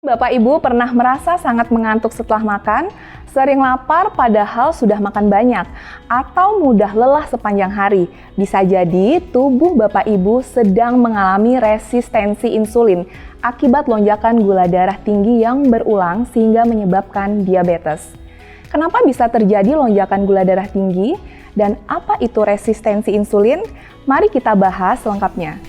Bapak Ibu pernah merasa sangat mengantuk setelah makan, sering lapar padahal sudah makan banyak, atau mudah lelah sepanjang hari. Bisa jadi tubuh Bapak Ibu sedang mengalami resistensi insulin akibat lonjakan gula darah tinggi yang berulang sehingga menyebabkan diabetes. Kenapa bisa terjadi lonjakan gula darah tinggi dan apa itu resistensi insulin? Mari kita bahas lengkapnya.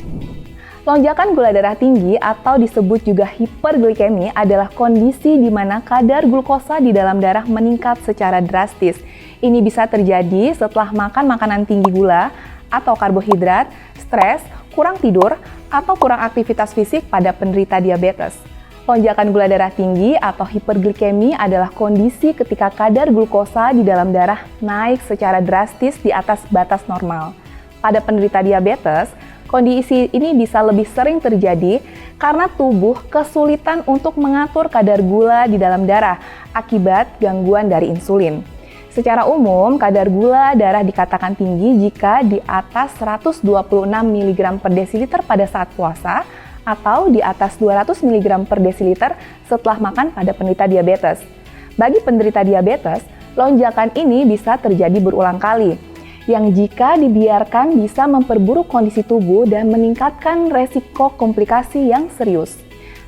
Lonjakan gula darah tinggi atau disebut juga hiperglikemi adalah kondisi di mana kadar glukosa di dalam darah meningkat secara drastis. Ini bisa terjadi setelah makan makanan tinggi gula atau karbohidrat, stres, kurang tidur, atau kurang aktivitas fisik pada penderita diabetes. Lonjakan gula darah tinggi atau hiperglikemi adalah kondisi ketika kadar glukosa di dalam darah naik secara drastis di atas batas normal. Pada penderita diabetes, kondisi ini bisa lebih sering terjadi karena tubuh kesulitan untuk mengatur kadar gula di dalam darah akibat gangguan dari insulin. Secara umum, kadar gula darah dikatakan tinggi jika di atas 126 mg per desiliter pada saat puasa atau di atas 200 mg per desiliter setelah makan pada penderita diabetes. Bagi penderita diabetes, lonjakan ini bisa terjadi berulang kali, yang jika dibiarkan bisa memperburuk kondisi tubuh dan meningkatkan resiko komplikasi yang serius.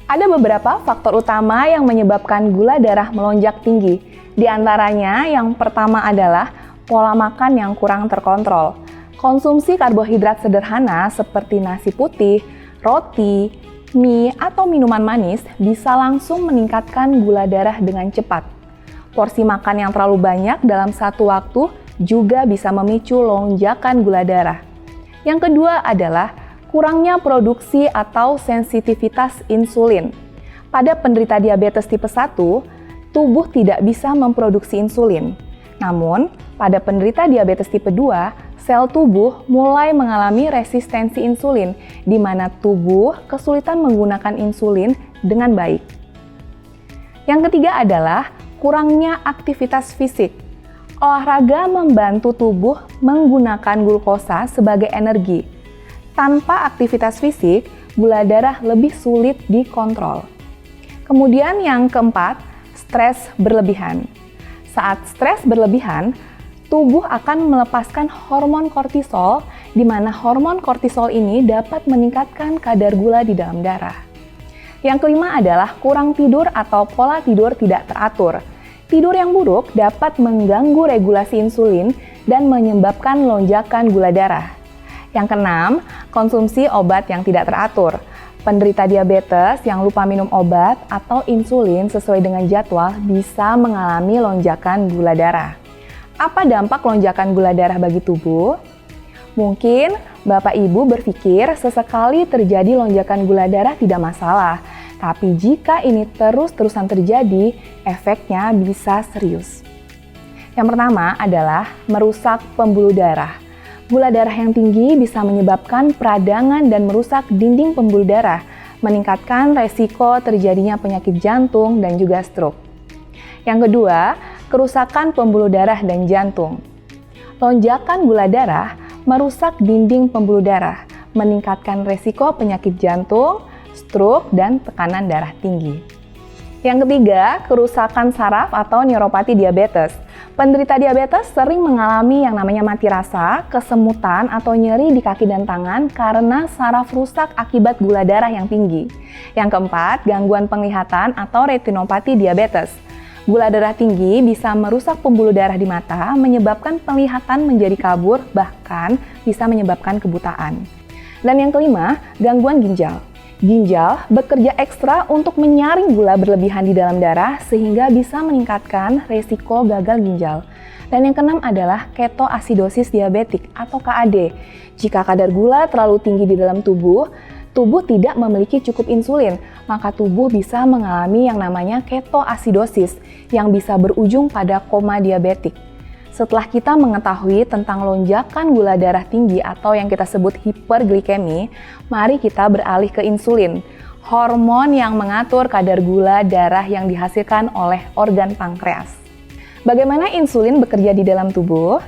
Ada beberapa faktor utama yang menyebabkan gula darah melonjak tinggi. Di antaranya yang pertama adalah pola makan yang kurang terkontrol. Konsumsi karbohidrat sederhana seperti nasi putih, roti, mie, atau minuman manis bisa langsung meningkatkan gula darah dengan cepat. Porsi makan yang terlalu banyak dalam satu waktu juga bisa memicu lonjakan gula darah. Yang kedua adalah kurangnya produksi atau sensitivitas insulin. Pada penderita diabetes tipe 1, tubuh tidak bisa memproduksi insulin. Namun, pada penderita diabetes tipe 2, sel tubuh mulai mengalami resistensi insulin, di mana tubuh kesulitan menggunakan insulin dengan baik. Yang ketiga adalah kurangnya aktivitas fisik. Olahraga membantu tubuh menggunakan glukosa sebagai energi. Tanpa aktivitas fisik, gula darah lebih sulit dikontrol. Kemudian yang keempat, stres berlebihan. Saat stres berlebihan, tubuh akan melepaskan hormon kortisol, di mana hormon kortisol ini dapat meningkatkan kadar gula di dalam darah. Yang kelima adalah kurang tidur atau pola tidur tidak teratur. Tidur yang buruk dapat mengganggu regulasi insulin dan menyebabkan lonjakan gula darah. Yang keenam, konsumsi obat yang tidak teratur. Penderita diabetes yang lupa minum obat atau insulin sesuai dengan jadwal bisa mengalami lonjakan gula darah. Apa dampak lonjakan gula darah bagi tubuh? Mungkin Bapak Ibu berpikir sesekali terjadi lonjakan gula darah tidak masalah. Tapi jika ini terus-terusan terjadi, efeknya bisa serius. Yang pertama adalah merusak pembuluh darah. Gula darah yang tinggi bisa menyebabkan peradangan dan merusak dinding pembuluh darah, meningkatkan resiko terjadinya penyakit jantung dan juga stroke. Yang kedua, kerusakan pembuluh darah dan jantung. Lonjakan gula darah merusak dinding pembuluh darah, meningkatkan resiko penyakit jantung, stroke, dan tekanan darah tinggi. Yang ketiga, kerusakan saraf atau neuropati diabetes. Penderita diabetes sering mengalami yang namanya mati rasa, kesemutan, atau nyeri di kaki dan tangan karena saraf rusak akibat gula darah yang tinggi. Yang keempat, gangguan penglihatan atau retinopati diabetes. Gula darah tinggi bisa merusak pembuluh darah di mata, menyebabkan penglihatan menjadi kabur, bahkan bisa menyebabkan kebutaan. Dan yang kelima, gangguan ginjal. Ginjal bekerja ekstra untuk menyaring gula berlebihan di dalam darah sehingga bisa meningkatkan resiko gagal ginjal. Dan yang keenam adalah ketoasidosis diabetik atau KAD. Jika kadar gula terlalu tinggi di dalam tubuh tidak memiliki cukup insulin, maka tubuh bisa mengalami yang namanya ketoasidosis yang bisa berujung pada koma diabetik. Setelah kita mengetahui tentang lonjakan gula darah tinggi atau yang kita sebut hiperglikemi, mari kita beralih ke insulin, hormon yang mengatur kadar gula darah yang dihasilkan oleh organ pankreas. Bagaimana insulin bekerja di dalam tubuh?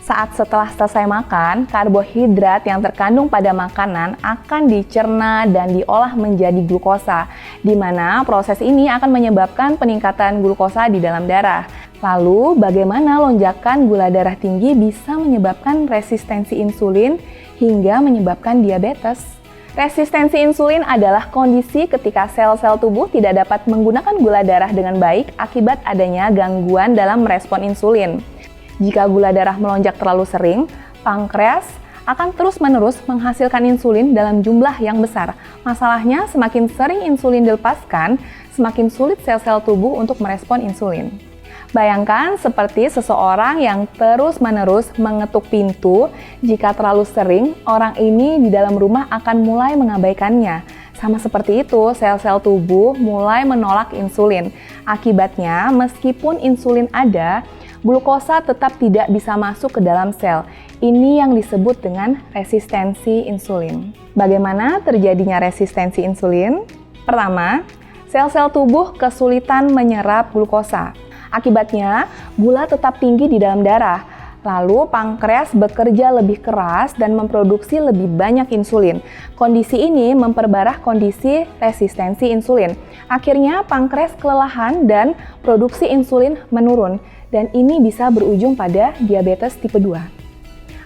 Saat setelah selesai makan, karbohidrat yang terkandung pada makanan akan dicerna dan diolah menjadi glukosa, di mana proses ini akan menyebabkan peningkatan glukosa di dalam darah. Lalu, bagaimana lonjakan gula darah tinggi bisa menyebabkan resistensi insulin hingga menyebabkan diabetes? Resistensi insulin adalah kondisi ketika sel-sel tubuh tidak dapat menggunakan gula darah dengan baik akibat adanya gangguan dalam merespon insulin. Jika gula darah melonjak terlalu sering, pankreas akan terus-menerus menghasilkan insulin dalam jumlah yang besar. Masalahnya, semakin sering insulin dilepaskan, semakin sulit sel-sel tubuh untuk merespon insulin. Bayangkan seperti seseorang yang terus-menerus mengetuk pintu. Jika terlalu sering, orang ini di dalam rumah akan mulai mengabaikannya. Sama seperti itu, sel-sel tubuh mulai menolak insulin. Akibatnya, meskipun insulin ada, glukosa tetap tidak bisa masuk ke dalam sel. Ini yang disebut dengan resistensi insulin. Bagaimana terjadinya resistensi insulin? Pertama, sel-sel tubuh kesulitan menyerap glukosa. Akibatnya, gula tetap tinggi di dalam darah. Lalu, pankreas bekerja lebih keras dan memproduksi lebih banyak insulin. Kondisi ini memperparah kondisi resistensi insulin. Akhirnya, pankreas kelelahan dan produksi insulin menurun. Dan ini bisa berujung pada diabetes tipe 2.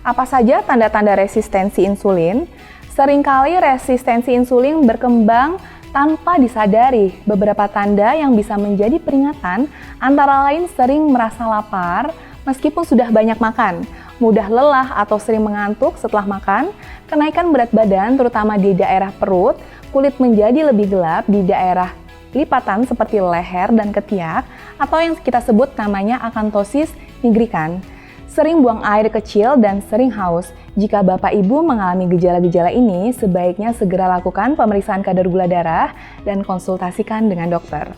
Apa saja tanda-tanda resistensi insulin? Seringkali resistensi insulin berkembang tanpa disadari. Beberapa tanda yang bisa menjadi peringatan antara lain sering merasa lapar meskipun sudah banyak makan, mudah lelah atau sering mengantuk setelah makan, kenaikan berat badan terutama di daerah perut, kulit menjadi lebih gelap di daerah lipatan seperti leher dan ketiak, atau yang kita sebut namanya akantosis nigricans. Sering buang air kecil dan sering haus. Jika Bapak Ibu mengalami gejala-gejala ini, sebaiknya segera lakukan pemeriksaan kadar gula darah dan konsultasikan dengan dokter.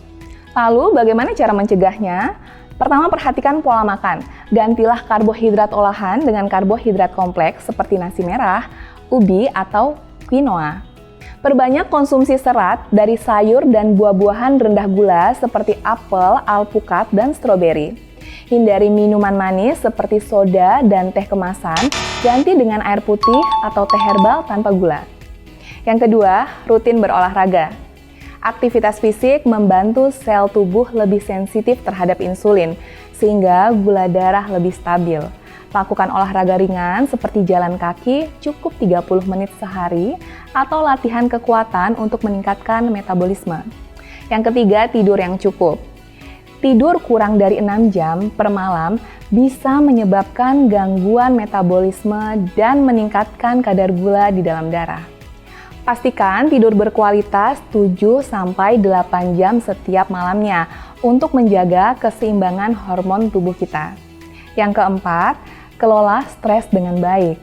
Lalu, bagaimana cara mencegahnya? Pertama, perhatikan pola makan. Gantilah karbohidrat olahan dengan karbohidrat kompleks seperti nasi merah, ubi, atau quinoa. Perbanyak konsumsi serat dari sayur dan buah-buahan rendah gula seperti apel, alpukat, dan stroberi. Hindari minuman manis seperti soda dan teh kemasan, ganti dengan air putih atau teh herbal tanpa gula. Yang kedua, rutin berolahraga. Aktivitas fisik membantu sel tubuh lebih sensitif terhadap insulin, sehingga gula darah lebih stabil. Lakukan olahraga ringan seperti jalan kaki cukup 30 menit sehari atau latihan kekuatan untuk meningkatkan metabolisme. Yang ketiga, tidur yang cukup. Tidur kurang dari 6 jam per malam bisa menyebabkan gangguan metabolisme dan meningkatkan kadar gula di dalam darah. Pastikan tidur berkualitas 7-8 jam setiap malamnya untuk menjaga keseimbangan hormon tubuh kita. Yang keempat, kelola stres dengan baik.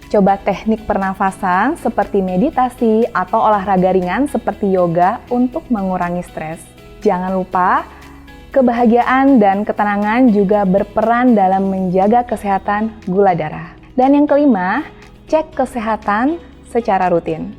Coba teknik pernafasan seperti meditasi atau olahraga ringan seperti yoga untuk mengurangi stres. Jangan lupa, kebahagiaan dan ketenangan juga berperan dalam menjaga kesehatan gula darah. Dan yang kelima, cek kesehatan secara rutin.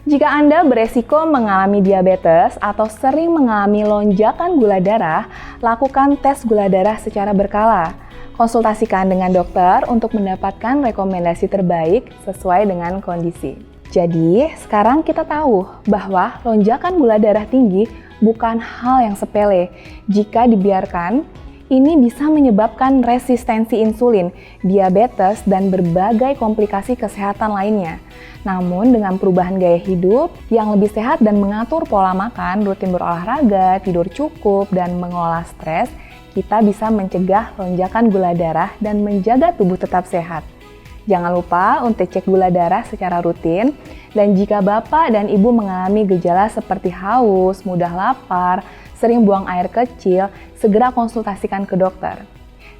Jika Anda beresiko mengalami diabetes atau sering mengalami lonjakan gula darah, lakukan tes gula darah secara berkala. Konsultasikan dengan dokter untuk mendapatkan rekomendasi terbaik sesuai dengan kondisi. Jadi, sekarang kita tahu bahwa lonjakan gula darah tinggi bukan hal yang sepele. Jika dibiarkan, ini bisa menyebabkan resistensi insulin, diabetes, dan berbagai komplikasi kesehatan lainnya. Namun, dengan perubahan gaya hidup yang lebih sehat dan mengatur pola makan, rutin berolahraga, tidur cukup, dan mengelola stres, kita bisa mencegah lonjakan gula darah dan menjaga tubuh tetap sehat. Jangan lupa untuk cek gula darah secara rutin, dan jika Bapak dan Ibu mengalami gejala seperti haus, mudah lapar, sering buang air kecil, segera konsultasikan ke dokter.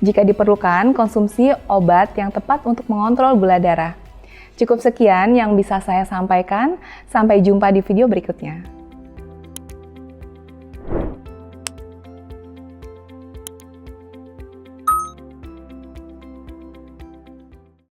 Jika diperlukan, konsumsi obat yang tepat untuk mengontrol gula darah. Cukup sekian yang bisa saya sampaikan, sampai jumpa di video berikutnya.